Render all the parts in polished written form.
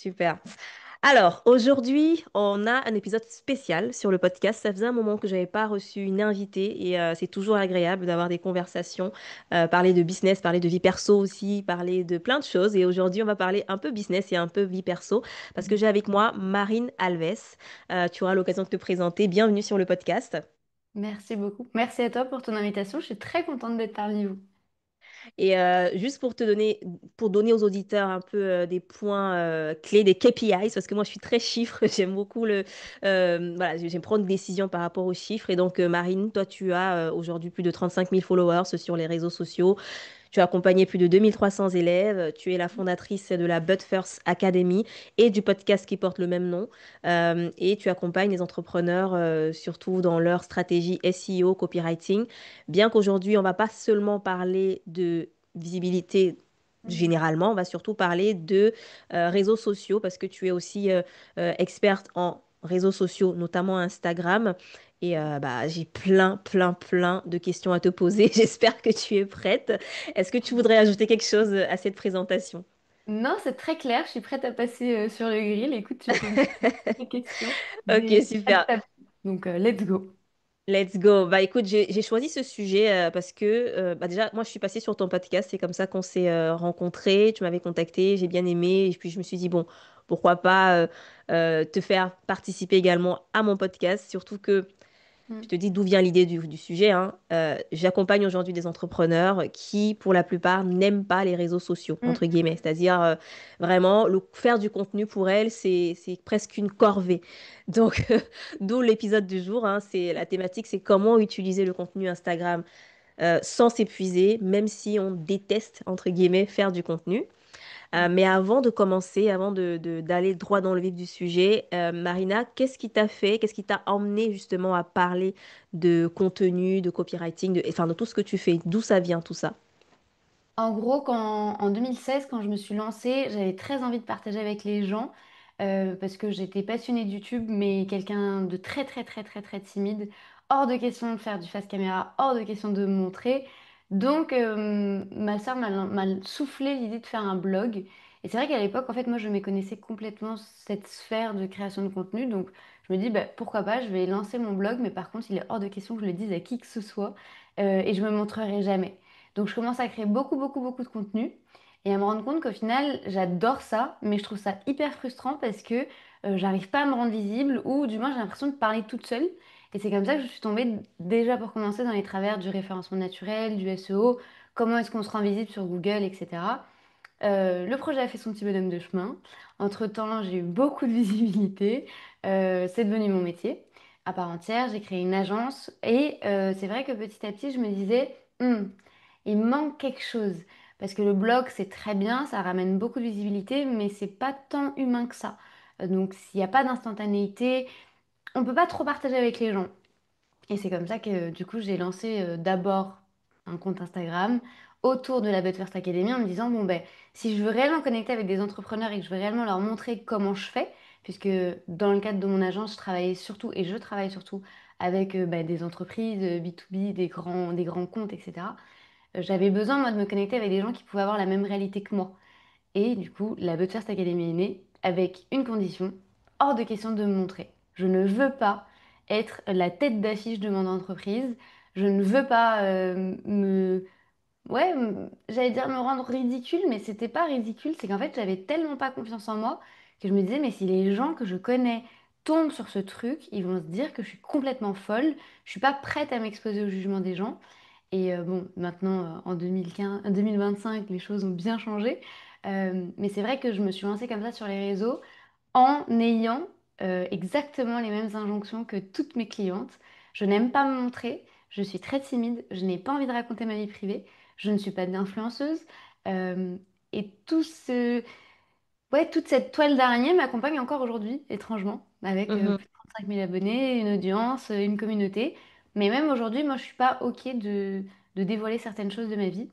Super. Alors, aujourd'hui, on a un épisode spécial sur le podcast. Ça faisait un moment que j'avais pas reçu une invitée et c'est toujours agréable d'avoir des conversations, parler de business, parler de vie perso aussi, parler de plein de choses. Et aujourd'hui, on va parler un peu business et un peu vie perso parce que j'ai avec moi Marine Alves. Tu auras l'occasion de te présenter. Bienvenue sur le podcast. Merci beaucoup. Merci à toi pour ton invitation. Je suis très contente d'être parmi vous. Et juste pour te donner, pour donner aux auditeurs un peu des points clés, des KPIs, parce que moi je suis très chiffre, j'aime beaucoup voilà, j'aime prendre des décisions par rapport aux chiffres. Et donc Marine, toi tu as aujourd'hui plus de 35 000 followers sur les réseaux sociaux. Tu as accompagné plus de 2300 élèves. Tu es la fondatrice de la But First Academy et du podcast qui porte le même nom. Et tu accompagnes les entrepreneurs surtout dans leur stratégie SEO, copywriting. Bien qu'aujourd'hui, on va pas seulement parler de visibilité généralement, on va surtout parler de réseaux sociaux parce que tu es aussi experte en réseaux sociaux, notamment Instagram. Et bah, j'ai plein de questions à te poser. J'espère que tu es prête. Est-ce que tu voudrais ajouter quelque chose à cette présentation? Non, c'est très clair. Je suis prête à passer sur le grill. Écoute, tu peux me poser des questions. Ok, J'ai pas de super. tabou. Donc, let's go. Let's go. Bah écoute, j'ai choisi ce sujet parce que bah, déjà, moi je suis passée sur ton podcast, c'est comme ça qu'on s'est rencontrés, tu m'avais contacté, j'ai bien aimé, et puis je me suis dit, bon, pourquoi pas te faire participer également à mon podcast, surtout que je Mm. te dis d'où vient l'idée du sujet, hein. J'accompagne aujourd'hui des entrepreneurs qui, pour la plupart, n'aiment pas les réseaux sociaux, Mm. entre guillemets. C'est-à-dire, vraiment, faire du contenu pour elles, c'est presque une corvée. Donc, d'où l'épisode du jour, hein. La thématique, c'est comment utiliser le contenu Instagram sans s'épuiser, même si on déteste, entre guillemets, faire du contenu. Mais avant de commencer, avant d'aller droit dans le vif du sujet, Marina, qu'est-ce qui t'a fait, qu'est-ce qui t'a emmené justement à parler de contenu, de copywriting, enfin de tout ce que tu fais? D'où ça vient tout ça? En gros, en 2016, quand je me suis lancée, j'avais très envie de partager avec les gens parce que j'étais passionnée de YouTube, mais quelqu'un de très timide. Hors de question de faire du face caméra, hors de question de me montrer. Donc, ma sœur m'a soufflé l'idée de faire un blog. Et c'est vrai qu'à l'époque, en fait, moi, je méconnaissais complètement cette sphère de création de contenu. Donc, je me dis, bah, pourquoi pas, je vais lancer mon blog, mais par contre, il est hors de question que je le dise à qui que ce soit et je me montrerai jamais. Donc je commence à créer beaucoup de contenu et à me rendre compte qu'au final, j'adore ça, mais je trouve ça hyper frustrant parce que j'arrive pas à me rendre visible ou du moins j'ai l'impression de parler toute seule. Et c'est comme ça que je suis tombée déjà pour commencer dans les travers du référencement naturel, du SEO, comment est-ce qu'on se rend visible sur Google, etc. Le projet a fait son petit bonhomme de chemin. Entre-temps, j'ai eu beaucoup de visibilité. C'est devenu mon métier à part entière. J'ai créé une agence et c'est vrai que petit à petit, je me disais, il manque quelque chose. Parce que le blog, c'est très bien, ça ramène beaucoup de visibilité, mais c'est pas tant humain que ça. Donc, s'il n'y a pas d'instantanéité, on peut pas trop partager avec les gens. Et c'est comme ça que du coup j'ai lancé d'abord un compte Instagram autour de la But First Academy en me disant bon ben si je veux réellement connecter avec des entrepreneurs et que je veux réellement leur montrer comment je fais, puisque dans le cadre de mon agence je travaillais surtout et je travaille surtout avec des entreprises B2B, des grands comptes, etc. J'avais besoin moi de me connecter avec des gens qui pouvaient avoir la même réalité que moi. Et du coup, la But First Academy est née avec une condition, hors de question de me montrer. Je ne veux pas être la tête d'affiche de mon entreprise. Je ne veux pas j'allais dire me rendre ridicule, mais c'était pas ridicule. C'est qu'en fait, j'avais tellement pas confiance en moi que je me disais, mais si les gens que je connais tombent sur ce truc, ils vont se dire que je suis complètement folle. Je suis pas prête à m'exposer au jugement des gens. Et bon, maintenant, en 2015, 2025, les choses ont bien changé. Mais c'est vrai que je me suis lancée comme ça sur les réseaux en ayant exactement les mêmes injonctions que toutes mes clientes. Je n'aime pas me montrer, je suis très timide, je n'ai pas envie de raconter ma vie privée, je ne suis pas d'influenceuse. Euh, et toute cette toile d'araignée m'accompagne encore aujourd'hui, étrangement, avec Mhm. plus de 35 000 abonnés, une audience, une communauté. Mais même aujourd'hui, moi, je suis pas OK de dévoiler certaines choses de ma vie.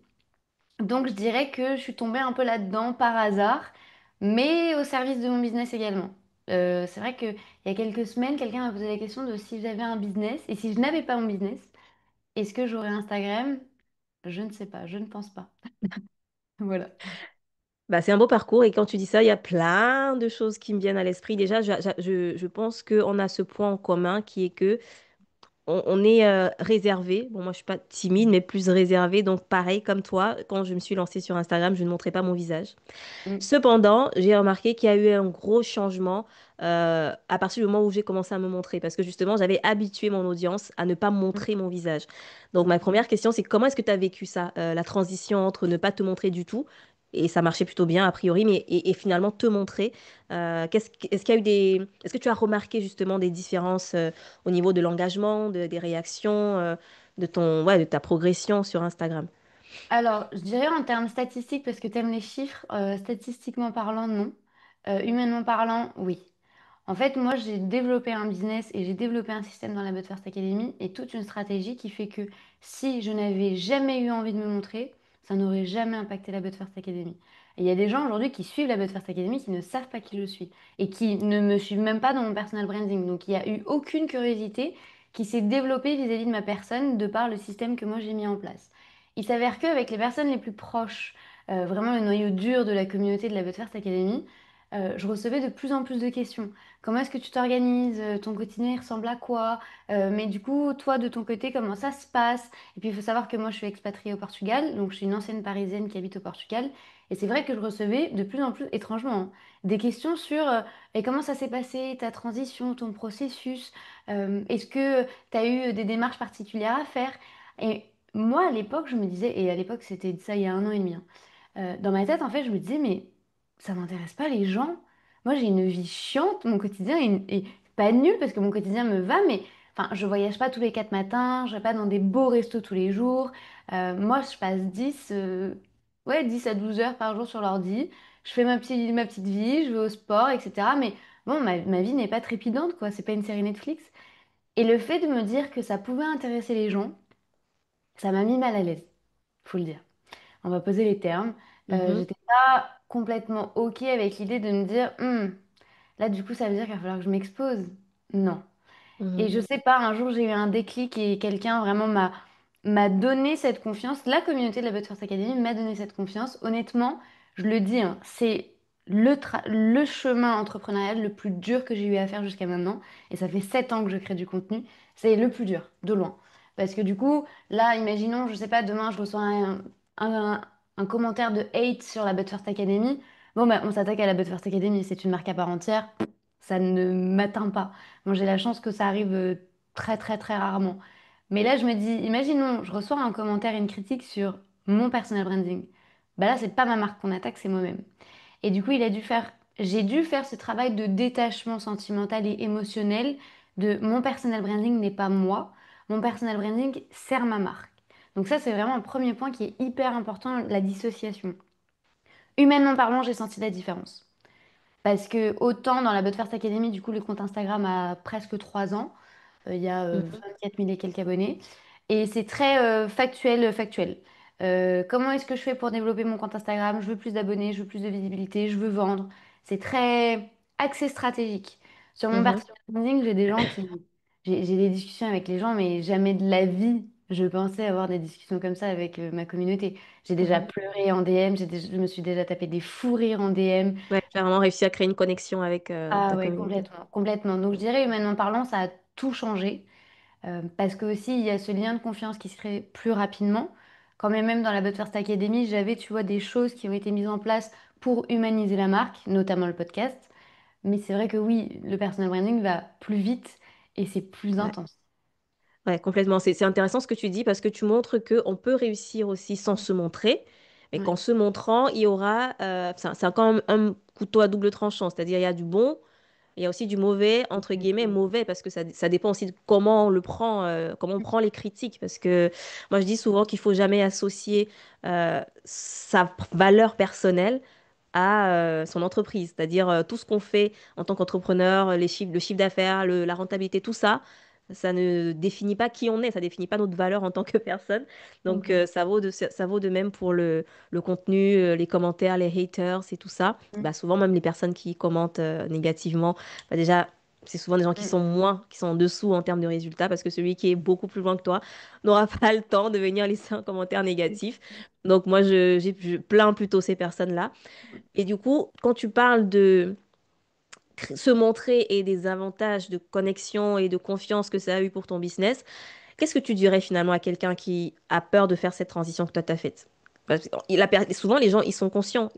Donc, je dirais que je suis tombée un peu là-dedans par hasard, mais au service de mon business également. C'est vrai qu'il y a quelques semaines, quelqu'un m'a posé la question de si j'avais un business et si je n'avais pas mon business, est-ce que j'aurais Instagram? Je ne sais pas, je ne pense pas. Voilà. Bah, c'est un beau parcours et quand tu dis ça, il y a plein de choses qui me viennent à l'esprit. Déjà, je pense qu'on a ce point en commun qui est que on est réservé. Bon, moi, je suis pas timide, mais plus réservée. Donc, pareil, comme toi, quand je me suis lancée sur Instagram, je ne montrais pas mon visage. Mm, Cependant, j'ai remarqué qu'il y a eu un gros changement à partir du moment où j'ai commencé à me montrer, parce que justement, j'avais habitué mon audience à ne pas mm, montrer mon visage. Donc, ma mm. première question, c'est comment est-ce que tu as vécu ça, la transition entre ne pas te montrer du tout, et ça marchait plutôt bien a priori, mais et finalement te montrer. Est-ce qu'il y a eu est-ce que tu as remarqué justement des différences au niveau de l'engagement, des réactions, de ta progression sur Instagram? Alors, je dirais en termes statistiques, parce que tu aimes les chiffres, statistiquement parlant, non. Humainement parlant, oui. En fait, moi, j'ai développé un business et j'ai développé un système dans la But First Academy et toute une stratégie qui fait que si je n'avais jamais eu envie de me montrer, ça n'aurait jamais impacté la But First Academy. Et il y a des gens aujourd'hui qui suivent la But First Academy qui ne savent pas qui je suis et qui ne me suivent même pas dans mon personal branding. Donc, il n'y a eu aucune curiosité qui s'est développée vis-à-vis de ma personne de par le système que moi j'ai mis en place. Il s'avère qu'avec les personnes les plus proches, vraiment le noyau dur de la communauté de la But First Academy, je recevais de plus en plus de questions. Comment est-ce que tu t'organises? Ton quotidien, il ressemble à quoi? Mais du coup, toi, de ton côté, comment ça se passe? Et puis, il faut savoir que moi, je suis expatriée au Portugal, donc je suis une ancienne Parisienne qui habite au Portugal. Et c'est vrai que je recevais de plus en plus, étrangement, hein, des questions sur et comment ça s'est passé, ta transition, ton processus? Est-ce que tu as eu des démarches particulières à faire? Et moi, à l'époque, je me disais, et à l'époque, c'était ça il y a 1 an et demi, hein, dans ma tête, en fait, je me disais, mais ça m'intéresse pas les gens. Moi, j'ai une vie chiante, mon quotidien est pas nul parce que mon quotidien me va, mais enfin, je voyage pas tous les 4 matins, je vais pas dans des beaux restos tous les jours. Moi, je passe 10 à 12 heures par jour sur l'ordi. Je fais ma petite vie, je vais au sport, etc. Mais bon, ma vie n'est pas trépidante, quoi. C'est pas une série Netflix. Et le fait de me dire que ça pouvait intéresser les gens, ça m'a mis mal à l'aise, faut le dire. On va poser les termes. Mhm, J'étais pas complètement OK avec l'idée de me dire, là, du coup, ça veut dire qu'il va falloir que je m'expose. Non. Et mhm, je sais pas, un jour, j'ai eu un déclic et quelqu'un vraiment m'a donné cette confiance. La communauté de la But First Academy m'a donné cette confiance. Honnêtement, je le dis, hein, c'est le chemin entrepreneurial le plus dur que j'ai eu à faire jusqu'à maintenant. Et ça fait 7 ans que je crée du contenu. C'est le plus dur, de loin. Parce que du coup, là, imaginons, je sais pas, demain, je reçois un- un commentaire de hate sur la But First Academy. Bon, bah, on s'attaque à la But First Academy, c'est une marque à part entière. Ça ne m'atteint pas. Bon, j'ai la chance que ça arrive très très très rarement. Mais là, je me dis, imaginons, je reçois un commentaire, une critique sur mon personal branding. Bah là, c'est pas ma marque qu'on attaque, c'est moi-même. Et du coup, j'ai dû faire ce travail de détachement sentimental et émotionnel de mon personal branding n'est pas moi. Mon personal branding sert ma marque. Donc ça, c'est vraiment un premier point qui est hyper important, la dissociation. Humainement parlant, j'ai senti la différence. Parce que autant dans la But First Academy, du coup, le compte Instagram a presque 3 ans. Il y a mhm. 24 000 et quelques abonnés. Et c'est très factuel, factuel. Comment est-ce que je fais pour développer mon compte Instagram? Je veux plus d'abonnés, je veux plus de visibilité, je veux vendre. C'est très axé stratégique. Sur mon Mhm. personal branding, j'ai des gens j'ai des discussions avec les gens, mais jamais de la vie je pensais avoir des discussions comme ça avec ma communauté. J'ai déjà Mhm. pleuré en DM, je me suis déjà tapé des fous rires en DM. Ouais, j'ai vraiment réussi à créer une connexion avec Ah ta ouais, communauté. complètement, complètement. Donc je dirais, humainement parlant, ça a tout changé. Parce que aussi, il y a ce lien de confiance qui se crée plus rapidement. Quand même dans la But First Academy, j'avais, tu vois, des choses qui ont été mises en place pour humaniser la marque, notamment le podcast. Mais c'est vrai que oui, le personal branding va plus vite et c'est plus Ouais. intense. Ouais, complètement. C'est intéressant ce que tu dis parce que tu montres qu'on peut réussir aussi sans se montrer, mais Ouais. qu'en se montrant, il y aura. C'est quand même un couteau à double tranchant, c'est-à-dire il y a du bon. Il y a aussi du mauvais, entre guillemets, mauvais, parce que ça dépend aussi de comment on le prend, comment on prend les critiques. Parce que moi, je dis souvent qu'il faut jamais associer sa valeur personnelle à son entreprise. C'est-à-dire tout ce qu'on fait en tant qu'entrepreneur, les chiffres, le chiffre d'affaires, la rentabilité, tout ça, ça ne définit pas qui on est, ça définit pas notre valeur en tant que personne. Donc Complètement. ça vaut de même pour le contenu, les commentaires, les haters et tout ça. Bah, souvent même les personnes qui commentent négativement, bah, déjà. C'est souvent des gens qui Mm. sont moins, qui sont en dessous en termes de résultats, parce que celui qui est beaucoup plus loin que toi n'aura pas le temps de venir laisser un commentaire négatif. Donc moi, je plains plutôt ces personnes-là. Et du coup, quand tu parles de se montrer et des avantages de connexion et de confiance que ça a eu pour ton business, qu'est-ce que tu dirais finalement à quelqu'un qui a peur de faire cette transition que toi t'as faite? Parce que souvent, les gens, ils sont conscients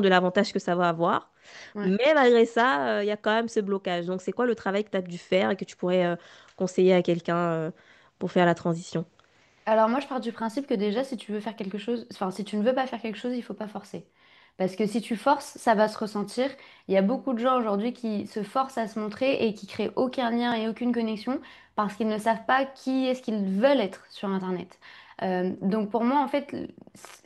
de l'avantage que ça va avoir, Ouais. mais malgré ça, il y a quand même ce blocage. Donc, c'est quoi le travail que tu as dû faire et que tu pourrais conseiller à quelqu'un pour faire la transition? Alors moi, je pars du principe que déjà, si tu veux faire quelque chose, enfin, si tu ne veux pas faire quelque chose, il faut pas forcer. Parce que si tu forces, ça va se ressentir. Il y a beaucoup de gens aujourd'hui qui se forcent à se montrer et qui créent aucun lien et aucune connexion parce qu'ils ne savent pas qui est-ce qu'ils veulent être sur Internet. Donc pour moi, en fait,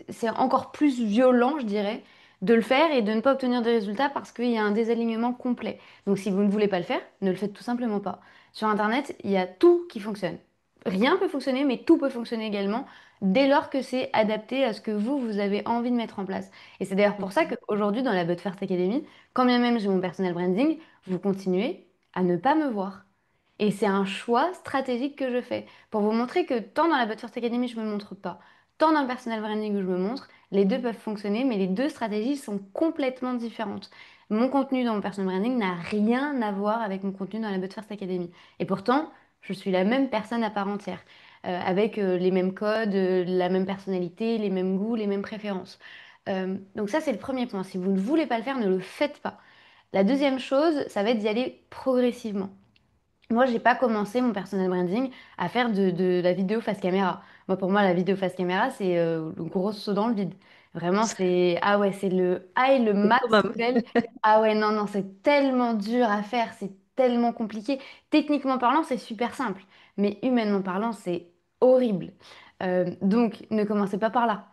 c'est encore plus violent, je dirais, de le faire et de ne pas obtenir de résultats parce qu'il y a un désalignement complet. Donc si vous ne voulez pas le faire, ne le faites tout simplement pas. Sur Internet, il y a tout qui fonctionne. Rien peut fonctionner, mais tout peut fonctionner également dès lors que c'est adapté à ce que vous avez envie de mettre en place. Et c'est d'ailleurs pour ça qu'aujourd'hui, dans la But First Academy, quand bien même j'ai mon personal branding, vous continuez à ne pas me voir. Et c'est un choix stratégique que je fais pour vous montrer que tant dans la But First Academy, je ne me montre pas, tant dans le personal branding où je me montre, les deux peuvent fonctionner, mais les deux stratégies sont complètement différentes. Mon contenu dans mon personal branding n'a rien à voir avec mon contenu dans la But First Academy. Et pourtant, je suis la même personne à part entière, avec les mêmes codes, la même personnalité, les mêmes goûts, les mêmes préférences. Donc ça, c'est le premier point. Si vous ne voulez pas le faire, ne le faites pas. La deuxième chose, ça va être d'y aller progressivement. Moi, j'ai pas commencé mon personal branding à faire de la vidéo face caméra. Moi, pour moi, la vidéo face caméra, c'est le gros saut dans le vide. Vraiment, c'est ah ouais, c'est le high, le Le max summum. level. Ah ouais, non, non, c'est tellement dur à faire, c'est tellement compliqué. Techniquement parlant, c'est super simple, mais humainement parlant, c'est horrible. Donc, ne commencez pas par là.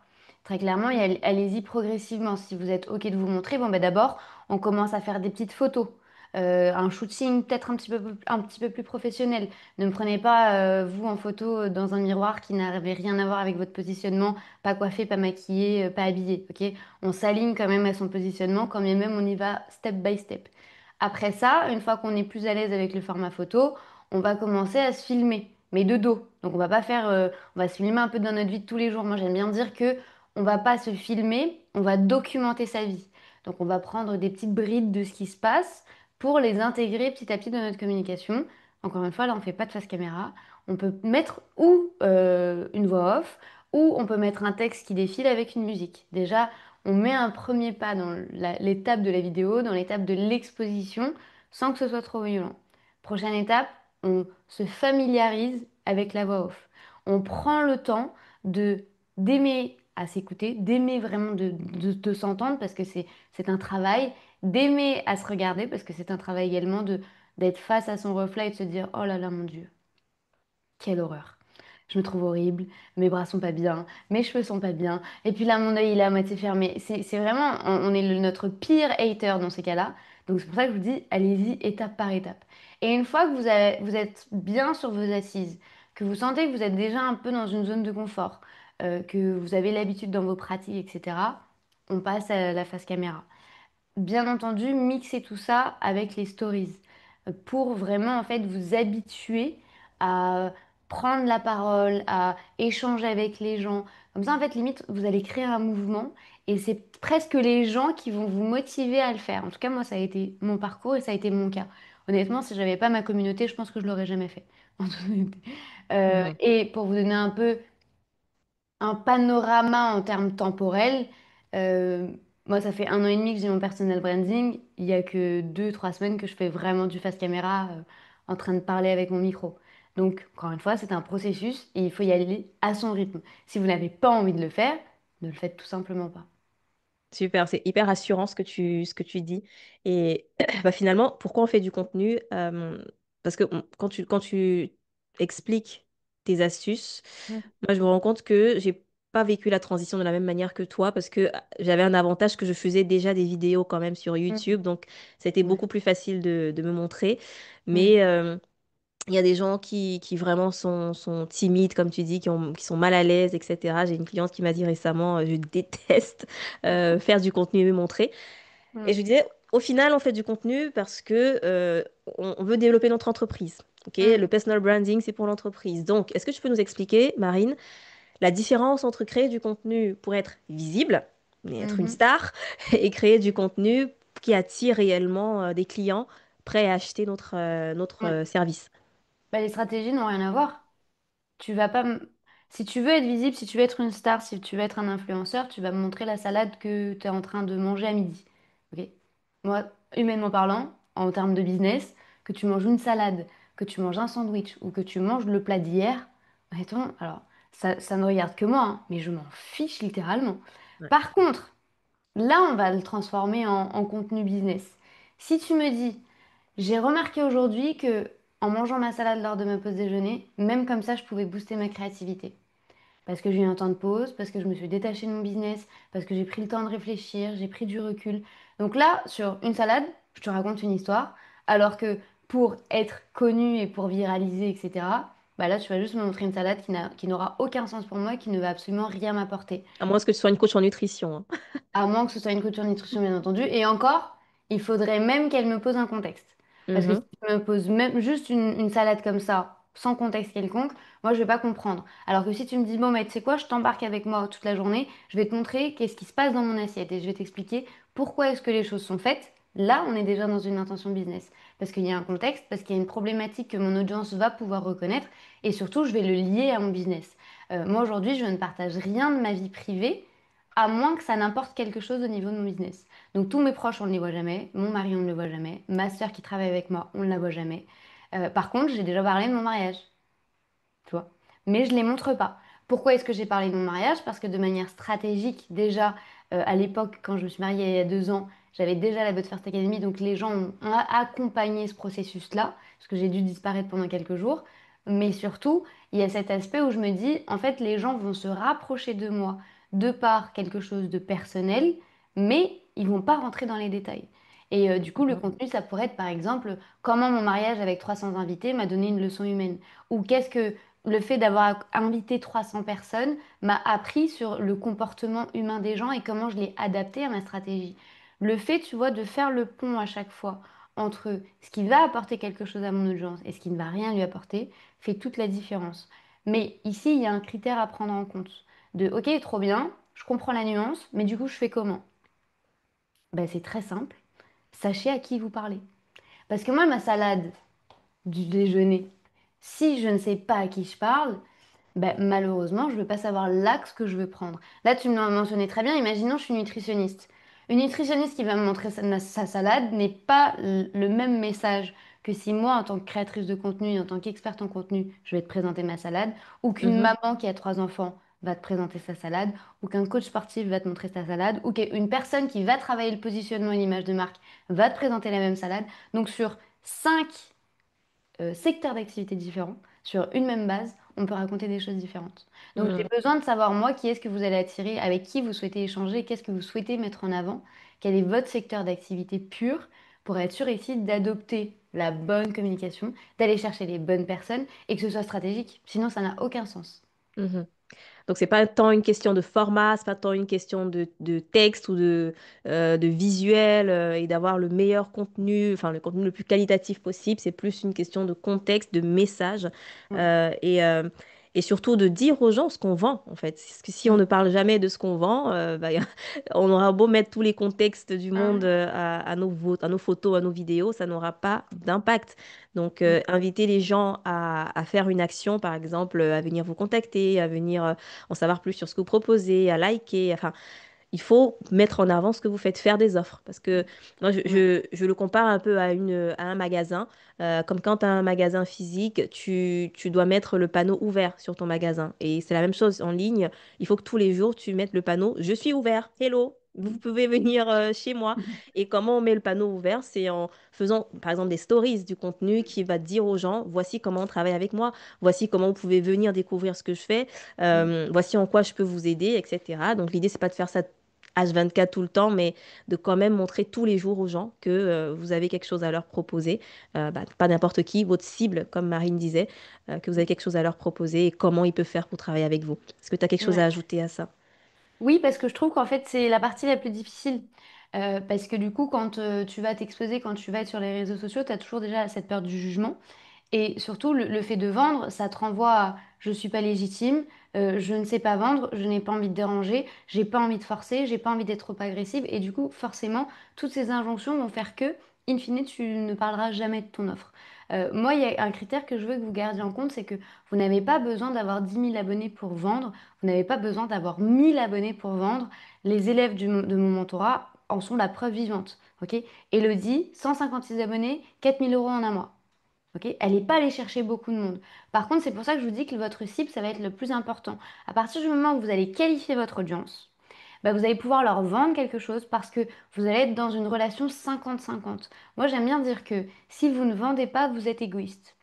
Très clairement, allez-y progressivement. Si vous êtes OK de vous montrer, bon, ben d'abord, on commence à faire des petites photos, un shooting peut-être un petit peu plus professionnel. Ne me prenez pas, vous, en photo dans un miroir qui n'avait rien à voir avec votre positionnement, pas coiffé, pas maquillé, pas habillé, ok? On s'aligne quand même à son positionnement, quand bien même on y va step by step. Après ça, une fois qu'on est plus à l'aise avec le format photo, on va commencer à se filmer, mais de dos. Donc on va pas faire, on va se filmer un peu dans notre vie de tous les jours. Moi j'aime bien dire que on va pas se filmer, on va documenter sa vie. Donc on va prendre des petites brides de ce qui se passe pour les intégrer petit à petit dans notre communication. Encore une fois, là, on ne fait pas de face caméra. On peut mettre ou une voix off, ou on peut mettre un texte qui défile avec une musique. Déjà, on met un premier pas dans l'étape de la vidéo, dans l'étape de l'exposition, sans que ce soit trop violent. Prochaine étape, on se familiarise avec la voix off. On prend le temps de d'aimer à s'écouter, d'aimer vraiment de s'entendre parce que c'est un travail d'aimer à se regarder, parce que c'est un travail également d'être face à son reflet et de se dire, oh là là, mon Dieu, quelle horreur. Je me trouve horrible, mes bras sont pas bien, mes cheveux sont pas bien, et puis là, mon œil, il est à moitié fermé. C'est vraiment, on est notre pire hater dans ces cas-là. Donc c'est pour ça que je vous dis, allez-y étape par étape. Et une fois que vous êtes bien sur vos assises, que vous sentez que vous êtes déjà un peu dans une zone de confort, que vous avez l'habitude dans vos pratiques, etc., on passe à la face caméra. Bien entendu, mixer tout ça avec les stories pour vraiment en fait vous habituer à prendre la parole, à échanger avec les gens. Comme ça, en fait, limite, vous allez créer un mouvement et c'est presque les gens qui vont vous motiver à le faire. En tout cas, moi, ça a été mon parcours et ça a été mon cas. Honnêtement, si j'avais pas ma communauté, je pense que je l'aurais jamais fait. En toute honnêteté. Mhm. Et pour vous donner un peu un panorama en termes temporels. Euh, Moi, ça fait 1 an et demi que j'ai mon personal branding. Il y a que 2, 3 semaines que je fais vraiment du face caméra en train de parler avec mon micro. Donc, encore une fois, c'est un processus et il faut y aller à son rythme. Si vous n'avez pas envie de le faire, ne le faites tout simplement pas. Super, c'est hyper rassurant ce que tu dis. Et bah, finalement, pourquoi on fait du contenu? Parce que quand tu expliques tes astuces, Mm, moi, je me rends compte que j'ai pas vécu la transition de la même manière que toi parce que j'avais un avantage que je faisais déjà des vidéos quand même sur mm, YouTube. Donc, c'était ouais, beaucoup plus facile de me montrer. mm, Mais il y a des gens qui vraiment sont timides, comme tu dis, qui sont mal à l'aise, etc. J'ai une cliente qui m'a dit récemment, je déteste faire du contenu et me montrer. Et mm, je lui disais, au final, on fait du contenu parce que on veut développer notre entreprise. Ok, Mm, le personal branding, c'est pour l'entreprise. Donc, est-ce que tu peux nous expliquer, Marine, la différence entre créer du contenu pour être visible, mais être une mhm. star, et créer du contenu qui attire réellement des clients prêts à acheter notre Ouais. service? Bah, les stratégies n'ont rien à voir. Tu vas pas Si tu veux être visible, si tu veux être une star, si tu veux être un influenceur, tu vas me montrer la salade que tu es en train de manger à midi. Ok? Moi, humainement parlant, en termes de business, que tu manges une salade, que tu manges un sandwich ou que tu manges le plat d'hier, honnêtement, alors ça ne regarde que moi, hein, mais je m'en fiche littéralement. Ouais. Par contre, là, on va le transformer en contenu business. Si tu me dis, j'ai remarqué aujourd'hui que en mangeant ma salade lors de ma pause déjeuner, même comme ça, je pouvais booster ma créativité. Parce que j'ai eu un temps de pause, parce que je me suis détachée de mon business, parce que j'ai pris le temps de réfléchir, j'ai pris du recul. Donc là, sur une salade, je te raconte une histoire, alors que pour être connu et pour viraliser, etc., bah là, tu vas juste me montrer une salade qui n'aura aucun sens pour moi, qui ne va absolument rien m'apporter. À moins que tu sois une coach en nutrition, hein. À moins que ce soit une couture nutrition, bien entendu. Et encore, il faudrait même qu'elle me pose un contexte. Parce que si Mhm. tu me poses même juste une salade comme ça, sans contexte quelconque, moi, je vais pas comprendre. Alors que si tu me dis, bon, mais tu sais quoi, je t'embarque avec moi toute la journée, je vais te montrer qu'est-ce qui se passe dans mon assiette et je vais t'expliquer pourquoi est-ce que les choses sont faites. Là, on est déjà dans une intention business. Parce qu'il y a un contexte, parce qu'il y a une problématique que mon audience va pouvoir reconnaître et surtout, je vais le lier à mon business. Moi, aujourd'hui, je ne partage rien de ma vie privée à moins que ça n'importe quelque chose au niveau de mon business. Donc tous mes proches, on ne les voit jamais, mon mari, on ne le voit jamais, ma sœur qui travaille avec moi, on ne la voit jamais. Par contre, j'ai déjà parlé de mon mariage, tu vois. Mais je ne les montre pas. Pourquoi est-ce que j'ai parlé de mon mariage? Parce que de manière stratégique, déjà, à l'époque, quand je me suis mariée il y a 2 ans, j'avais déjà la But First Academy, donc les gens ont accompagné ce processus-là, parce que j'ai dû disparaître pendant quelques jours. Mais surtout, il y a cet aspect où je me dis, en fait, les gens vont se rapprocher de moi de par quelque chose de personnel, mais ils vont pas rentrer dans les détails. Et du coup, le Mhm. contenu, ça pourrait être par exemple comment mon mariage avec 300 invités m'a donné une leçon humaine. Ou qu'est-ce que le fait d'avoir invité 300 personnes m'a appris sur le comportement humain des gens et comment je l'ai adapté à ma stratégie. Le fait, tu vois, de faire le pont à chaque fois entre ce qui va apporter quelque chose à mon audience et ce qui ne va rien lui apporter fait toute la différence. Mais ici, il y a un critère à prendre en compte. De, ok, trop bien, je comprends la nuance, mais du coup, je fais comment? Ben, c'est très simple. Sachez à qui vous parlez. Parce que moi, ma salade du déjeuner, si je ne sais pas à qui je parle, ben, malheureusement, je ne vais pas savoir l'axe que je veux prendre. Là, tu me l'as mentionné très bien. Imaginons, je suis nutritionniste. Une nutritionniste qui va me montrer sa salade n'est pas le même message que si moi, en tant que créatrice de contenu et en tant qu'experte en contenu, je vais te présenter ma salade, ou qu'une Mhm. maman qui a 3 enfants va te présenter sa salade, ou qu'un coach sportif va te montrer sa salade, ou qu'une personne qui va travailler le positionnement et l'image de marque va te présenter la même salade. Donc, sur 5 secteurs d'activité différents sur une même base, on peut raconter des choses différentes. Donc j'ai Mhm. besoin de savoir moi qui est-ce que vous allez attirer, avec qui vous souhaitez échanger, qu'est-ce que vous souhaitez mettre en avant, quel est votre secteur d'activité pur pour être sûr ici d'adopter la bonne communication, d'aller chercher les bonnes personnes et que ce soit stratégique. Sinon, ça n'a aucun sens. Mhm. Donc, c'est pas tant une question de format, c'est pas tant une question de texte ou de visuel et d'avoir le meilleur contenu, enfin le contenu le plus qualitatif possible. C'est plus une question de contexte, de message Ouais. et surtout de dire aux gens ce qu'on vend, en fait. Parce que si on Mm. ne parle jamais de ce qu'on vend, on aura beau mettre tous les contextes du Ah monde ouais. à nos photos, à nos vidéos, ça n'aura pas d'impact. Donc, Mm. inviter les gens à faire une action, par exemple, à venir vous contacter, à venir en savoir plus sur ce que vous proposez, à liker. Enfin, il faut mettre en avant ce que vous faites, faire des offres. Parce que moi, Ouais. je le compare un peu à un magasin. Comme quand tu as un magasin physique, tu dois mettre le panneau ouvert sur ton magasin. Et c'est la même chose en ligne. Il faut que tous les jours, tu mettes le panneau «Je suis ouvert, hello». Vous pouvez venir chez moi. Et comment on met le panneau ouvert? C'est en faisant, par exemple, des stories, du contenu qui va dire aux gens, voici comment on travaille avec moi, voici comment vous pouvez venir découvrir ce que je fais, voici en quoi je peux vous aider, etc. Donc l'idée, c'est pas de faire ça H24 tout le temps, mais de quand même montrer tous les jours aux gens que vous avez quelque chose à leur proposer. Pas n'importe qui, votre cible, comme Marine disait, que vous avez quelque chose à leur proposer et comment ils peuvent faire pour travailler avec vous. Est-ce que tu as quelque chose Ouais. à ajouter à ça? Oui, parce que je trouve qu'en fait, c'est la partie la plus difficile. Parce que du coup, quand tu vas t'exposer, quand tu vas être sur les réseaux sociaux, tu as toujours déjà cette peur du jugement. Et surtout, le fait de vendre, ça te renvoie à je suis pas légitime, je ne sais pas vendre, je n'ai pas envie de déranger, j'ai pas envie de forcer, j'ai pas envie d'être trop agressive. Et du coup, forcément, toutes ces injonctions vont faire que, in fine, tu ne parleras jamais de ton offre. Moi, il y a un critère que je veux que vous gardiez en compte, c'est que vous n'avez pas besoin d'avoir 10 000 abonnés pour vendre, vous n'avez pas besoin d'avoir 1 000 abonnés pour vendre. Les élèves de mon mentorat en sont la preuve vivante. Ok. Elodie, 156 abonnés, 4 000 € en un mois. Ok. Elle n'est pas allée chercher beaucoup de monde. Par contre, c'est pour ça que je vous dis que votre cible, ça va être le plus important. À partir du moment où vous allez qualifier votre audience, bah, vous allez pouvoir leur vendre quelque chose parce que vous allez être dans une relation 50-50. Moi, j'aime bien dire que si vous ne vendez pas, vous êtes égoïste.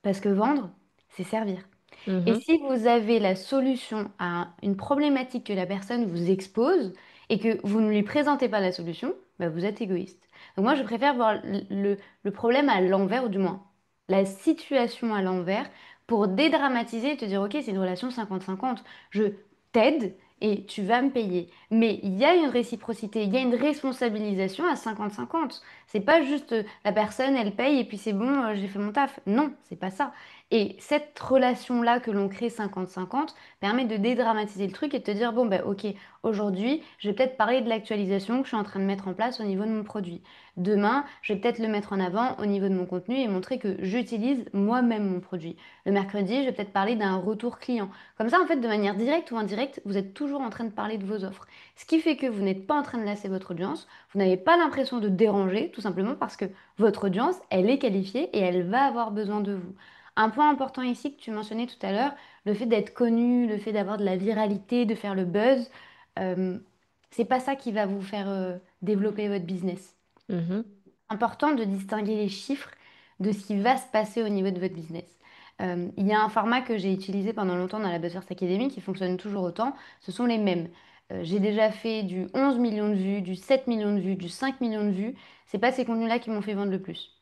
Parce que vendre, c'est servir. Et Mhm. si vous avez la solution à une problématique que la personne vous expose et que vous ne lui présentez pas la solution, bah, vous êtes égoïste. Donc moi, je préfère voir le problème à l'envers, ou du moins la situation à l'envers, pour dédramatiser et te dire, OK, c'est une relation 50-50. Je t'aide et tu vas me payer. Mais il y a une réciprocité, il y a une responsabilisation à 50-50. C'est pas juste la personne, elle paye et puis c'est bon, j'ai fait mon taf. Non, c'est pas ça. Et cette relation-là que l'on crée 50-50 permet de dédramatiser le truc et de te dire, bon, ben ok, aujourd'hui, je vais peut-être parler de l'actualisation que je suis en train de mettre en place au niveau de mon produit. Demain, je vais peut-être le mettre en avant au niveau de mon contenu et montrer que j'utilise moi-même mon produit. Le mercredi, je vais peut-être parler d'un retour client. Comme ça, en fait, de manière directe ou indirecte, vous êtes toujours en train de parler de vos offres. Ce qui fait que vous n'êtes pas en train de lasser votre audience, vous n'avez pas l'impression de déranger, tout simplement parce que votre audience, elle est qualifiée et elle va avoir besoin de vous. Un point important ici que tu mentionnais tout à l'heure, le fait d'être connu, le fait d'avoir de la viralité, de faire le buzz, euh, c'est pas ça qui va vous faire développer votre business. Mhm. Important de distinguer les chiffres de ce qui va se passer au niveau de votre business. Il y a un format que j'ai utilisé pendant longtemps dans la BuzzFirst Academy qui fonctionne toujours autant, ce sont les mêmes. J'ai déjà fait du 11 millions de vues, du 7 millions de vues, du 5 millions de vues. C'est pas ces contenus-là qui m'ont fait vendre le plus.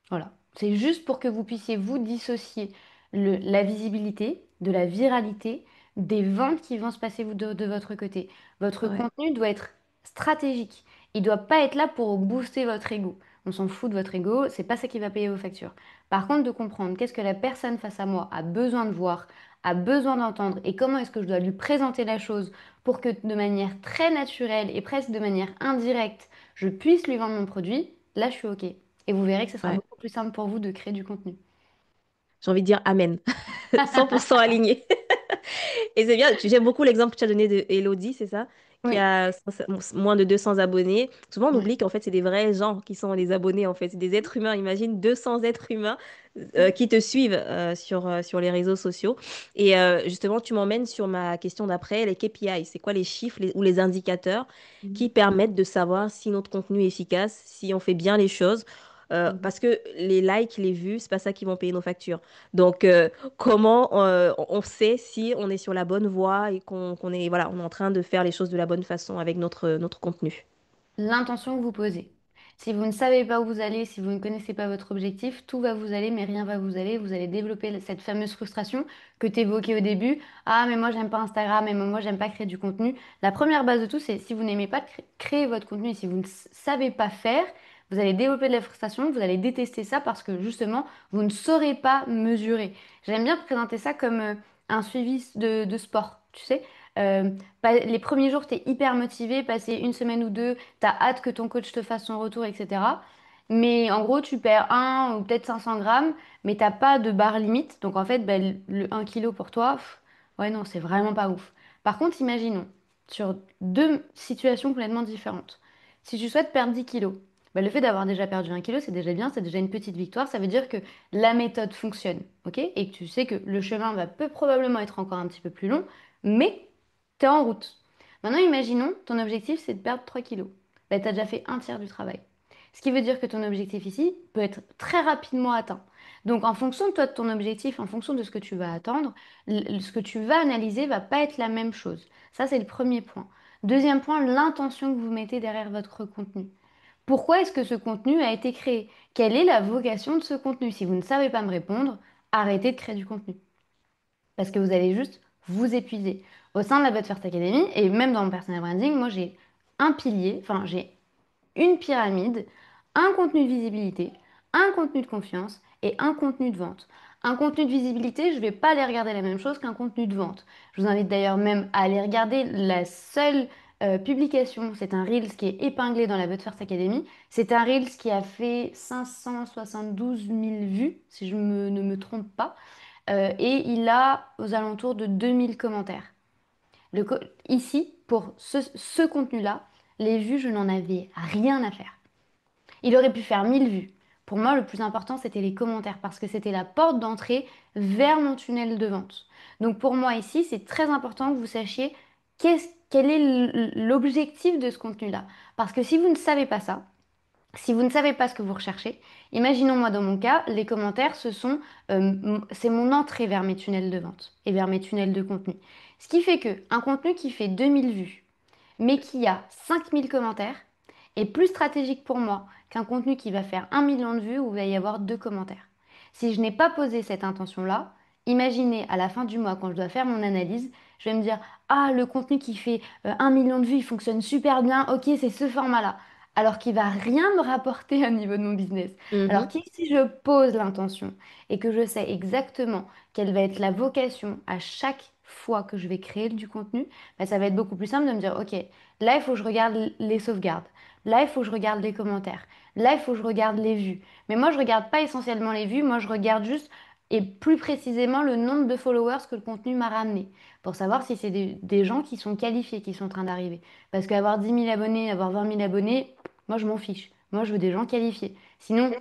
Voilà. C'est juste pour que vous puissiez vous dissocier la visibilité de la viralité des ventes qui vont se passer de votre côté. Votre Ouais. contenu doit être stratégique. Il ne doit pas être là pour booster votre ego. On s'en fout de votre ego, c'est pas ça qui va payer vos factures. Par contre, de comprendre qu'est-ce que la personne face à moi a besoin de voir, a besoin d'entendre et comment est-ce que je dois lui présenter la chose pour que de manière très naturelle et presque de manière indirecte, je puisse lui vendre mon produit, là je suis OK. Et vous verrez que ce sera Ouais. beaucoup plus simple pour vous de créer du contenu. J'ai envie de dire Amen. 100% aligné. Et c'est bien, j'aime beaucoup l'exemple que tu as donné de Elodie, c'est ça? Qui Oui. a moins de 200 abonnés. Souvent, on Ouais. oublie qu'en fait, c'est des vrais gens qui sont les abonnés, en fait. C'est des êtres humains. Imagine 200 êtres humains qui te suivent sur les réseaux sociaux. Et justement, tu m'emmènes sur ma question d'après, les KPI. C'est quoi les chiffres ou les indicateurs qui Mhm. permettent de savoir si notre contenu est efficace, si on fait bien les choses? Mhm. Parce que les likes, les vues, c'est pas ça qui vont payer nos factures. Donc, comment on sait si on est sur la bonne voie et qu'on est, voilà, on est en train de faire les choses de la bonne façon avec notre contenu. L'intention que vous posez. Si vous ne savez pas où vous allez, si vous ne connaissez pas votre objectif, tout va vous aller, mais rien va vous aller. Vous allez développer cette fameuse frustration que tu évoquais au début. Ah, mais moi, j'aime pas Instagram, mais moi, j'aime pas créer du contenu. La première base de tout, c'est si vous n'aimez pas créer votre contenu et si vous ne savez pas faire, vous allez développer de la frustration, vous allez détester ça parce que justement, vous ne saurez pas mesurer. J'aime bien présenter ça comme un suivi de sport, tu sais. Euh, les premiers jours, tu es hyper motivé, passer une semaine ou deux, tu as hâte que ton coach te fasse son retour, etc. Mais en gros, tu perds 1 ou peut-être 500 grammes, mais t'as pas de barre limite. Donc en fait, ben, le 1 kilo pour toi, ouais, non, c'est vraiment pas ouf. Par contre, imaginons, sur deux situations complètement différentes. Si tu souhaites perdre 10 kilos, ben, le fait d'avoir déjà perdu 1 kilo, c'est déjà bien, c'est déjà une petite victoire. Ça veut dire que la méthode fonctionne, ok? Et que tu sais que le chemin va peu probablement être encore un petit peu plus long, mais tu es en route. Maintenant, imaginons, ton objectif, c'est de perdre 3 kilos. Ben, tu as déjà fait un tiers du travail. Ce qui veut dire que ton objectif ici peut être très rapidement atteint. Donc, en fonction de toi, de ton objectif, en fonction de ce que tu vas attendre, ce que tu vas analyser va pas être la même chose. Ça, c'est le premier point. Deuxième point, l'intention que vous mettez derrière votre contenu. Pourquoi est-ce que ce contenu a été créé? Quelle est la vocation de ce contenu? Si vous ne savez pas me répondre, arrêtez de créer du contenu parce que vous allez juste vous épuiser. Au sein de la But First Academy et même dans mon personal branding, moi j'ai un pilier, enfin j'ai une pyramide, un contenu de visibilité, un contenu de confiance et un contenu de vente. Un contenu de visibilité, je ne vais pas aller regarder la même chose qu'un contenu de vente. Je vous invite d'ailleurs même à aller regarder la seule publication. C'est un Reels qui est épinglé dans la But First Academy. C'est un Reels qui a fait 572 000 vues, si ne me trompe pas. Et il a aux alentours de 2000 commentaires. Le co- Ici, pour ce contenu-là, les vues, je n'en avais rien à faire. Il aurait pu faire 1000 vues. Pour moi, le plus important, c'était les commentaires parce que c'était la porte d'entrée vers mon tunnel de vente. Donc pour moi ici, c'est très important que vous sachiez quel est l'objectif de ce contenu-là. Parce que si vous ne savez pas ça, si vous ne savez pas ce que vous recherchez, imaginons moi dans mon cas, les commentaires, c'est mon entrée vers mes tunnels de vente et vers mes tunnels de contenu. Ce qui fait que un contenu qui fait 2000 vues, mais qui a 5000 commentaires, est plus stratégique pour moi qu'un contenu qui va faire 1 million de vues où il va y avoir 2 commentaires. Si je n'ai pas posé cette intention-là, imaginez à la fin du mois, quand je dois faire mon analyse, je vais me dire, ah, le contenu qui fait 1 million de vues, il fonctionne super bien, ok, c'est ce format-là. Alors qu'il va rien me rapporter au niveau de mon business. Alors que si je pose l'intention et que je sais exactement quelle va être la vocation à chaque fois que je vais créer du contenu, bah, ça va être beaucoup plus simple de me dire, ok, là, il faut que je regarde les sauvegardes. Là, il faut que je regarde les commentaires. Là, il faut que je regarde les vues. Mais moi, je regarde pas essentiellement les vues. Moi, je regarde juste et plus précisément le nombre de followers que le contenu m'a ramené pour savoir si c'est des gens qui sont qualifiés qui sont en train d'arriver. Parce qu'avoir 10 000 abonnés, avoir 20 000 abonnés, moi, je m'en fiche. Moi, je veux des gens qualifiés. Sinon,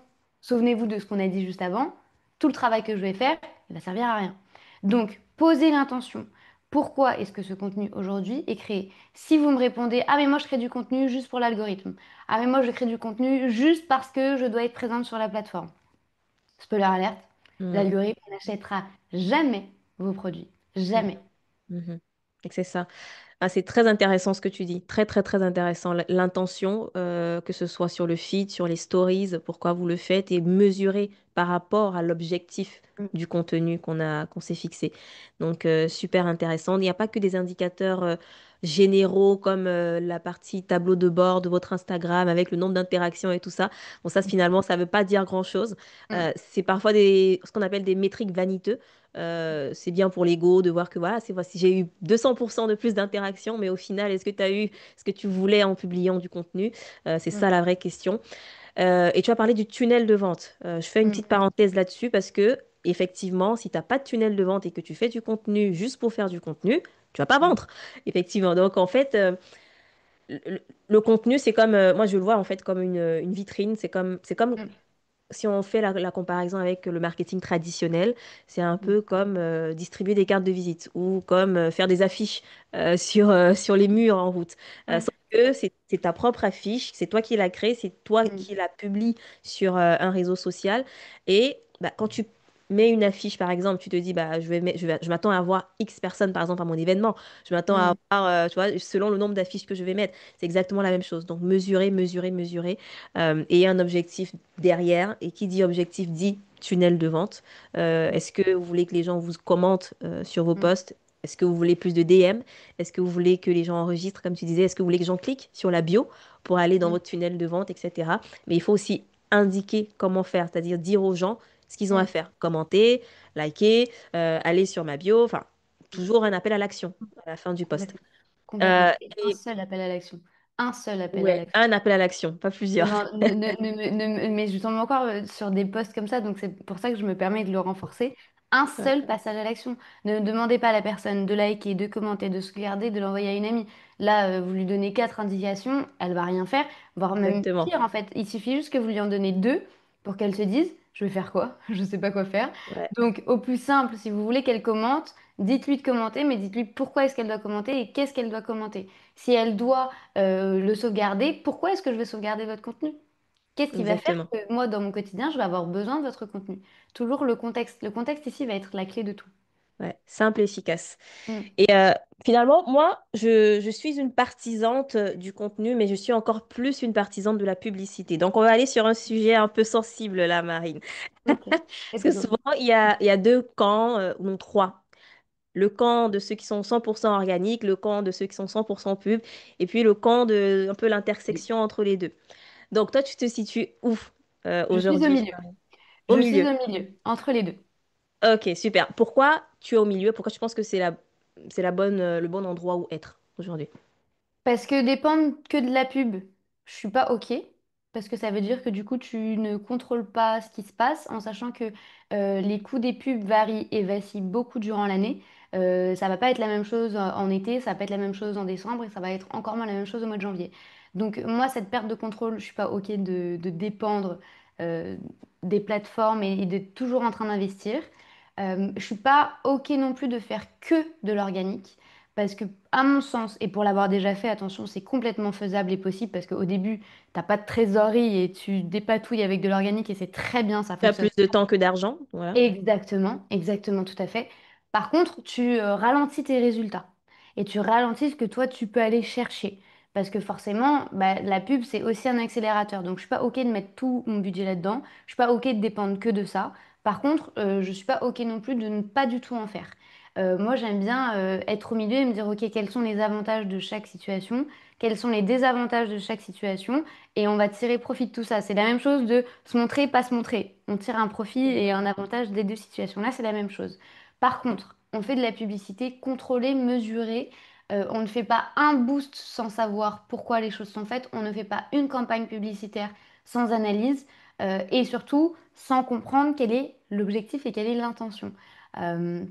souvenez-vous de ce qu'on a dit juste avant. Tout le travail que je vais faire, il va servir à rien. Donc, posez l'intention. Pourquoi est-ce que ce contenu aujourd'hui est créé? Si vous me répondez, ah mais moi je crée du contenu juste pour l'algorithme. Ah mais moi je crée du contenu juste parce que je dois être présente sur la plateforme. Spoiler alerte, Mhm. l'algorithme n'achètera jamais vos produits. Mhm. Jamais. Mhm. Et c'est ça. Ah, c'est très intéressant ce que tu dis, très très très intéressant. L'intention, que ce soit sur le feed, sur les stories, pourquoi vous le faites et mesurer par rapport à l'objectif Mm, du contenu qu'on s'est fixé. Donc super intéressant. Il n'y a pas que des indicateurs généraux comme la partie tableau de bord de votre Instagram avec le nombre d'interactions et tout ça. Bon, ça finalement, ça ne veut pas dire grand-chose. mm, C'est parfois ce qu'on appelle des métriques vaniteux. C'est bien pour l'ego de voir que voilà, c'est voici, j'ai eu 200% de plus d'interactions, mais au final, est-ce que tu as eu ce que tu voulais en publiant du contenu? C'est mm, ça la vraie question. Et tu as parlé du tunnel de vente. Je fais une mm, petite parenthèse là-dessus parce que, effectivement, si tu n'as pas de tunnel de vente et que tu fais du contenu juste pour faire du contenu, tu vas pas mm, vendre. Effectivement. Donc, en fait, le, le contenu, c'est comme, moi, je le vois en fait comme une vitrine. C'est comme mm, si on fait la comparaison avec le marketing traditionnel, c'est un mm, peu comme distribuer des cartes de visite ou comme faire des affiches sur les murs en route. mm, Sauf que c'est ta propre affiche, c'est toi qui la crée, c'est toi mm, qui la publie sur un réseau social. Et bah, quand tu mets une affiche, par exemple, tu te dis, bah, je m'attends à avoir X personnes, par exemple, à mon événement. Je m'attends à mm, avoir, tu vois, selon le nombre d'affiches que je vais mettre. C'est exactement la même chose. Donc, mesurer, mesurer, mesurer et un objectif derrière. Et qui dit objectif dit tunnel de vente. Est-ce que vous voulez que les gens vous commentent sur vos mm, posts? Est-ce que vous voulez plus de DM? Est-ce que vous voulez que les gens enregistrent, comme tu disais? Est-ce que vous voulez que les gens cliquent sur la bio pour aller dans mm, votre tunnel de vente, etc. Mais il faut aussi indiquer comment faire, c'est-à-dire dire aux gens ce qu'ils ont à mm, faire. Commenter, liker, aller sur ma bio, enfin, toujours un appel à l'action à la fin du post. complètement. Euh, Complètement. Et un et seul appel à l'action. Un seul appel à ouais, l'action. un appel à l'action, pas plusieurs. Non, mais je tombe encore sur des posts comme ça, donc c'est pour ça que je me permets de le renforcer. Un Ouais, seul passage à l'action. Ne demandez pas à la personne de liker, de commenter, de se regarder, de l'envoyer à une amie. Là, vous lui donnez 4 indications, elle va rien faire, voire même exactement. pire en fait. Il suffit juste que vous lui en donnez 2 pour qu'elle se dise, je vais faire quoi? Je sais pas quoi faire. Ouais, Donc, au plus simple, si vous voulez qu'elle commente, dites-lui de commenter, mais dites-lui pourquoi est-ce qu'elle doit commenter et qu'est-ce qu'elle doit commenter. Si elle doit le sauvegarder, pourquoi est-ce que je vais sauvegarder votre contenu? Qu'est-ce qui va faire exactement. que moi, dans mon quotidien, je vais avoir besoin de votre contenu? Toujours le contexte. Le contexte ici va être la clé de tout. Ouais, simple et efficace. Mm. Et finalement, moi, je suis une partisante du contenu, mais je suis encore plus une partisane de la publicité. Donc, on va aller sur un sujet un peu sensible là, Marine. Ok. Parce Let's que go. souvent, il y a deux camps, ou non trois. Le camp de ceux qui sont 100% organiques, le camp de ceux qui sont 100% pub, et puis le camp de un peu l'intersection entre les deux. Donc toi, tu te situes où Je suis au aujourd'hui? milieu. Au Je suis milieu. au milieu, entre les deux. Ok, super. Pourquoi tu es au milieu? Pourquoi tu penses que c'est la bonne, le bon endroit où être aujourd'hui? Parce que dépendre que de la pub, je suis pas OK. Parce que ça veut dire que du coup, tu ne contrôles pas ce qui se passe en sachant que les coûts des pubs varient et vacillent beaucoup durant l'année. Ça va pas être la même chose en été, ça va pas être la même chose en décembre et ça va être encore moins la même chose au mois de janvier. Donc moi, cette perte de contrôle, je suis pas OK de dépendre euh, des plateformes et d'être toujours en train d'investir. Je suis pas OK non plus de faire que de l'organique. Parce que, à mon sens, et pour l'avoir déjà fait, attention, c'est complètement faisable et possible parce qu'au début, t'as pas de trésorerie et tu dépatouilles avec de l'organique et c'est très bien, ça Tu as fonctionne. plus de temps que d'argent, voilà. Exactement, exactement, tout à fait. Par contre, tu ralentis tes résultats et tu ralentis ce que toi, tu peux aller chercher. Parce que forcément, bah, la pub, c'est aussi un accélérateur. Donc, je suis pas OK de mettre tout mon budget là-dedans. Je suis pas OK de dépendre que de ça. Par contre, je suis pas OK non plus de ne pas du tout en faire. Moi, j'aime bien être au milieu et me dire, OK, quels sont les avantages de chaque situation, quels sont les désavantages de chaque situation, et on va tirer profit de tout ça. C'est la même chose de se montrer, pas se montrer. On tire un profit et un avantage des deux situations. Là, c'est la même chose. Par contre, on fait de la publicité contrôlée, mesurée. On ne fait pas un boost sans savoir pourquoi les choses sont faites. On ne fait pas une campagne publicitaire sans analyse. Et surtout sans comprendre quel est l'objectif et quelle est l'intention. Euh,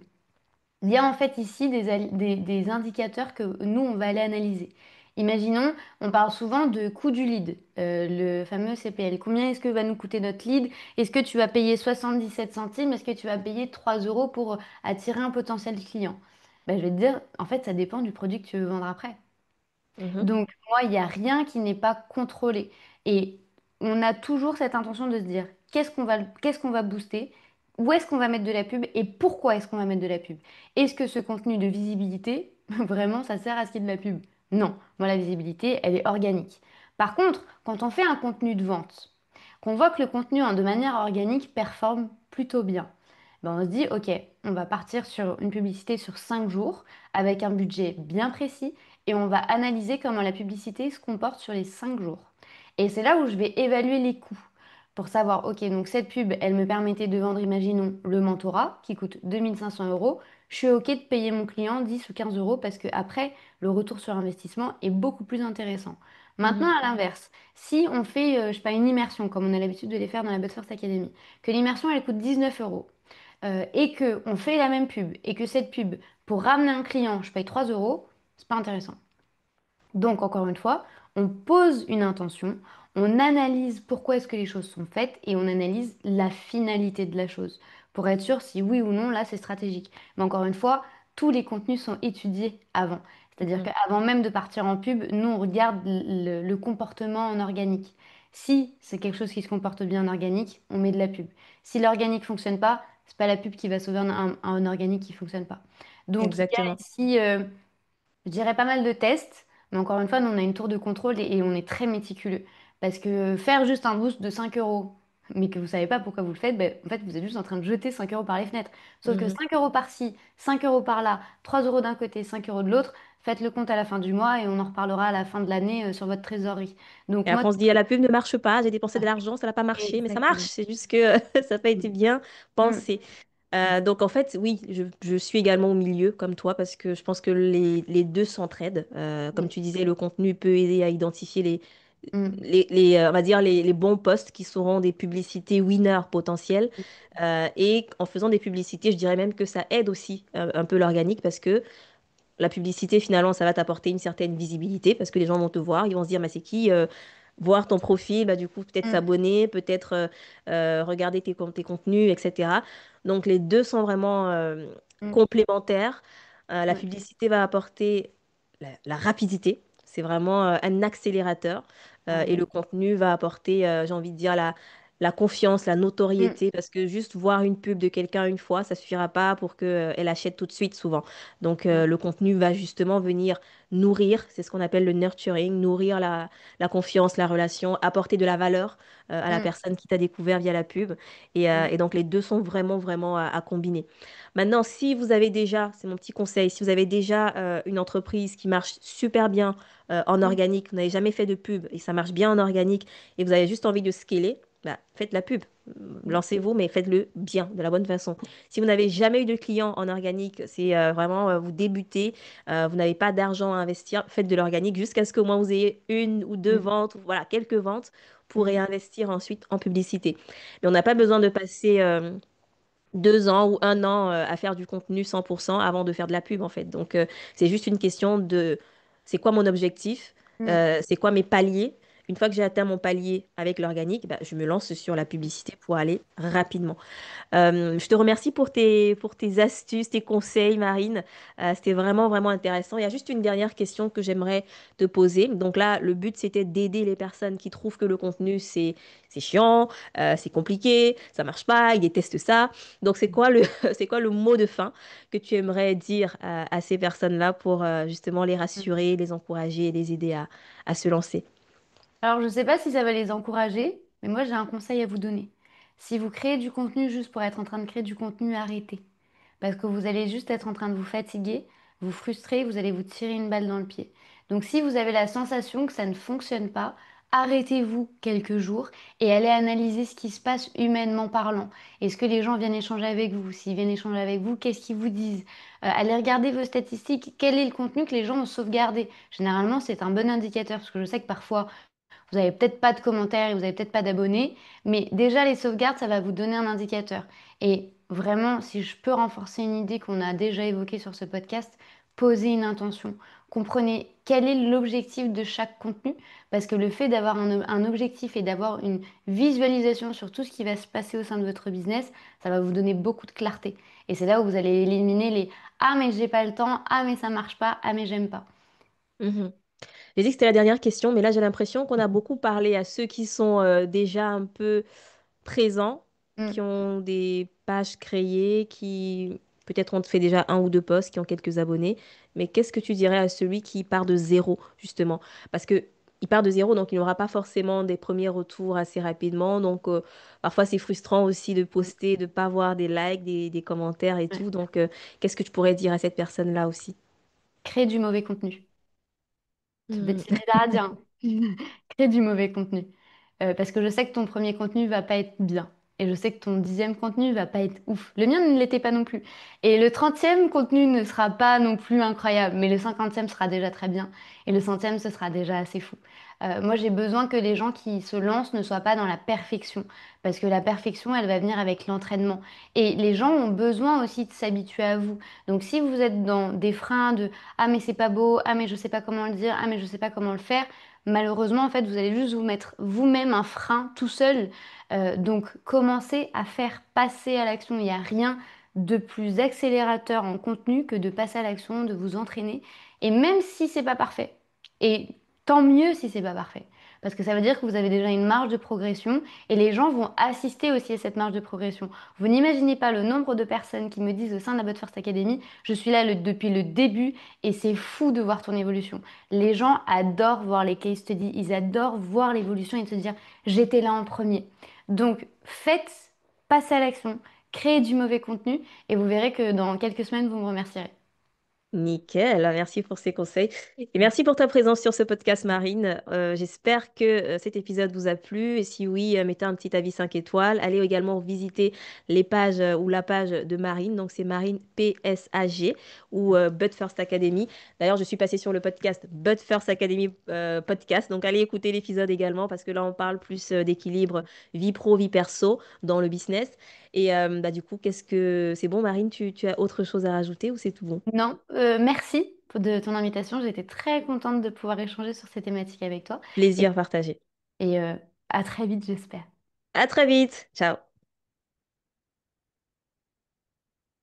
il y a en fait ici des indicateurs que nous, on va aller analyser. Imaginons, on parle souvent de coût du lead, le fameux CPL. Combien est-ce que va nous coûter notre lead? Est-ce que tu vas payer 77 centimes? Est-ce que tu vas payer 3 euros pour attirer un potentiel client? Ben, je vais te dire, en fait, ça dépend du produit que tu veux vendre après. Mhm. Donc, moi, il n'y a rien qui n'est pas contrôlé. Et on a toujours cette intention de se dire, qu'est-ce qu'on va booster? Où est-ce qu'on va mettre de la pub? Et pourquoi est-ce qu'on va mettre de la pub? Est-ce que ce contenu de visibilité, vraiment, ça sert à ce qu'il y ait de la pub? Non. Moi, la visibilité, elle est organique. Par contre, quand on fait un contenu de vente, qu'on voit que le contenu, hein, de manière organique, performe plutôt bien, ben, on se dit, OK, on va partir sur une publicité sur 5 jours avec un budget bien précis et on va analyser comment la publicité se comporte sur les 5 jours. Et c'est là où je vais évaluer les coûts pour savoir, ok, donc cette pub, elle me permettait de vendre, imaginons, le mentorat qui coûte 2500 euros. Je suis ok de payer mon client 10 ou 15 euros parce que après, le retour sur investissement est beaucoup plus intéressant. Maintenant, Mhm. à l'inverse, si on fait, je sais pas, une immersion, comme on a l'habitude de les faire dans la But First Academy, que l'immersion, elle coûte 19 euros, et que on fait la même pub, et que cette pub, pour ramener un client, je paye 3 euros, c'est pas intéressant. Donc, encore une fois, on pose une intention, on analyse pourquoi est-ce que les choses sont faites et on analyse la finalité de la chose pour être sûr si oui ou non, là, c'est stratégique. Mais encore une fois, tous les contenus sont étudiés avant. C'est-à-dire Mhm. qu'avant même de partir en pub, nous, on regarde le comportement en organique. Si c'est quelque chose qui se comporte bien en organique, on met de la pub. Si l'organique fonctionne pas, c'est pas la pub qui va sauver un organique qui fonctionne pas. Donc, il y a Exactement. ici je dirais pas mal de tests, mais encore une fois, nous, on a une tour de contrôle et on est très méticuleux. Parce que faire juste un boost de 5 euros, mais que vous savez pas pourquoi vous le faites, ben, en fait, vous êtes juste en train de jeter 5 euros par les fenêtres. Sauf que Mhm. 5 euros par-ci, 5 euros par-là, 3 euros d'un côté, 5 euros de l'autre, faites le compte à la fin du moa et on en reparlera à la fin de l'année sur votre trésorerie. Donc Et moi, après, on se dit, ah, la pub ne marche pas, j'ai dépensé de l'argent, ça n'a pas marché, mais ça marche, exactement. c'est juste que ça n'a pas été bien Mm. pensé. Donc, en fait, oui, je suis également au milieu, comme toi, parce que je pense que les deux s'entraident. Comme Mm. tu disais, le contenu peut aider à identifier Mm. on va dire les bons posts qui seront des publicités winners potentielles. Et en faisant des publicités, je dirais même que ça aide aussi un peu l'organique, parce que la publicité, finalement, ça va t'apporter une certaine visibilité parce que les gens vont te voir, ils vont se dire, mais c'est qui voir ton profil, bah, du coup, peut-être Mm. s'abonner, peut-être regarder tes contenus, etc. Donc, les deux sont vraiment Mm. complémentaires. La Ouais. publicité va apporter la rapidité. C'est vraiment un accélérateur. Ouais. Et le contenu va apporter, j'ai envie de dire, la confiance, la Mm, notoriété, parce que juste voir une pub de quelqu'un une fois, ça suffira pas pour que, elle achète tout de suite souvent. Donc, mm, le contenu va justement venir nourrir, c'est ce qu'on appelle le nurturing, nourrir la confiance, la relation, apporter de la valeur à la mm, personne qui t'a découvert via la pub. Et donc, les deux sont vraiment, vraiment à combiner. Maintenant, si vous avez déjà, c'est mon petit conseil, si vous avez déjà une entreprise qui marche super bien en mm, organique, vous n'avez jamais fait de pub et ça marche bien en organique et vous avez juste envie de scaler, bah, faites la pub. mm, Lancez-vous, mais faites-le bien, de la bonne façon. Si vous n'avez jamais eu de clients en organique, c'est vraiment, vous débutez, vous n'avez pas d'argent à investir, faites de l'organique jusqu'à ce qu'au moins vous ayez une ou deux mm, ventes, ou voilà, quelques ventes pour mm, réinvestir ensuite en publicité. Mais on n'a pas besoin de passer 2 ans ou un an à faire du contenu 100% avant de faire de la pub, en fait. Donc, c'est juste une question de c'est quoi mon objectif, mm. c'est quoi mes paliers. Une fois que j'ai atteint mon palier avec l'organique, bah, je me lance sur la publicité pour aller rapidement. Je te remercie pour tes astuces, tes conseils, Marine. C'était vraiment, vraiment intéressant. Il y a juste une dernière question que j'aimerais te poser. Donc là, le but, c'était d'aider les personnes qui trouvent que le contenu, c'est chiant, c'est compliqué, ça marche pas, ils détestent ça. Donc, c'est quoi le, c'est quoi le mot de fin que tu aimerais dire à ces personnes-là pour justement les rassurer, les encourager et les aider à se lancer? Alors, je ne sais pas si ça va les encourager, mais moi, j'ai un conseil à vous donner. Si vous créez du contenu juste pour être en train de créer du contenu, arrêtez. Parce que vous allez juste être en train de vous fatiguer, vous frustrer, vous allez vous tirer une balle dans le pied. Donc si vous avez la sensation que ça ne fonctionne pas, arrêtez-vous quelques jours et allez analyser ce qui se passe humainement parlant. Est-ce que les gens viennent échanger avec vous? S'ils viennent échanger avec vous, qu'est-ce qu'ils vous disent? Allez regarder vos statistiques. Quel est le contenu que les gens ont sauvegardé? Généralement, c'est un bon indicateur parce que je sais que parfois vous n'avez peut-être pas de commentaires et vous n'avez peut-être pas d'abonnés, mais déjà les sauvegardes, ça va vous donner un indicateur. Et vraiment, si je peux renforcer une idée qu'on a déjà évoquée sur ce podcast, posez une intention. Comprenez quel est l'objectif de chaque contenu, parce que le fait d'avoir un objectif et d'avoir une visualisation sur tout ce qui va se passer au sein de votre business, ça va vous donner beaucoup de clarté. Et c'est là où vous allez éliminer les «Ah mais j'ai pas le temps», «Ah mais ça marche pas», «Ah mais j'aime pas». Mhm. J'ai dit que c'était la dernière question, mais là, j'ai l'impression qu'on a beaucoup parlé à ceux qui sont déjà un peu présents, Mm. qui ont des pages créées, qui peut-être ont fait déjà un ou deux posts, qui ont quelques abonnés. Mais qu'est-ce que tu dirais à celui qui part de zéro, justement? Parce que il part de zéro, donc il n'aura pas forcément des premiers retours assez rapidement. Donc, parfois, c'est frustrant aussi de Mm. poster, de ne pas voir des likes, des commentaires et Ouais. tout. Donc, qu'est-ce que tu pourrais dire à cette personne-là aussi? Créer du mauvais contenu. Hmm. C'est bizarre à dire, hein. Crée du mauvais contenu. Parce que je sais que ton premier contenu va pas être bien. Et je sais que ton 10e contenu va pas être ouf. Le mien ne l'était pas non plus. Et le 30e contenu ne sera pas non plus incroyable. Mais le 50e sera déjà très bien. Et le 100e, ce sera déjà assez fou. Moi, j'ai besoin que les gens qui se lancent ne soient pas dans la perfection. Parce que la perfection, elle va venir avec l'entraînement. Et les gens ont besoin aussi de s'habituer à vous. Donc, si vous êtes dans des freins de ah mais c'est pas beau, ah mais je sais pas comment le dire, ah mais je sais pas comment le faire. Malheureusement, en fait, vous allez juste vous mettre vous-même un frein tout seul. Donc, commencez à faire passer à l'action. Il n'y a rien de plus accélérateur en contenu que de passer à l'action, de vous entraîner. Et même si c'est pas parfait, et tant mieux si c'est pas parfait, parce que ça veut dire que vous avez déjà une marge de progression et les gens vont assister aussi à cette marge de progression. Vous n'imaginez pas le nombre de personnes qui me disent au sein de la But First Academy, je suis là depuis le début et c'est fou de voir ton évolution. Les gens adorent voir les case studies, ils adorent voir l'évolution et se dire j'étais là en premier. Donc faites, passez à l'action, créez du mauvais contenu et vous verrez que dans quelques semaines, vous me remercierez. Nickel, merci pour ces conseils. Et merci pour ta présence sur ce podcast, Marine. J'espère que cet épisode vous a plu. Et si oui, mettez un petit avis 5 étoiles. Allez également visiter les pages ou la page de Marine. Donc, c'est Marine PSAG ou But First Academy. D'ailleurs, je suis passée sur le podcast But First Academy podcast. Donc, allez écouter l'épisode également parce que là, on parle plus d'équilibre vie pro, vie perso dans le business. Et bah, du coup, qu'est-ce que c'est bon, Marine, tu as autre chose à rajouter ou c'est tout bon? Non, merci de ton invitation. J'étais très contente de pouvoir échanger sur ces thématiques avec toi et, Plaisir partagé. et à très vite, j'espère. À très vite. Ciao.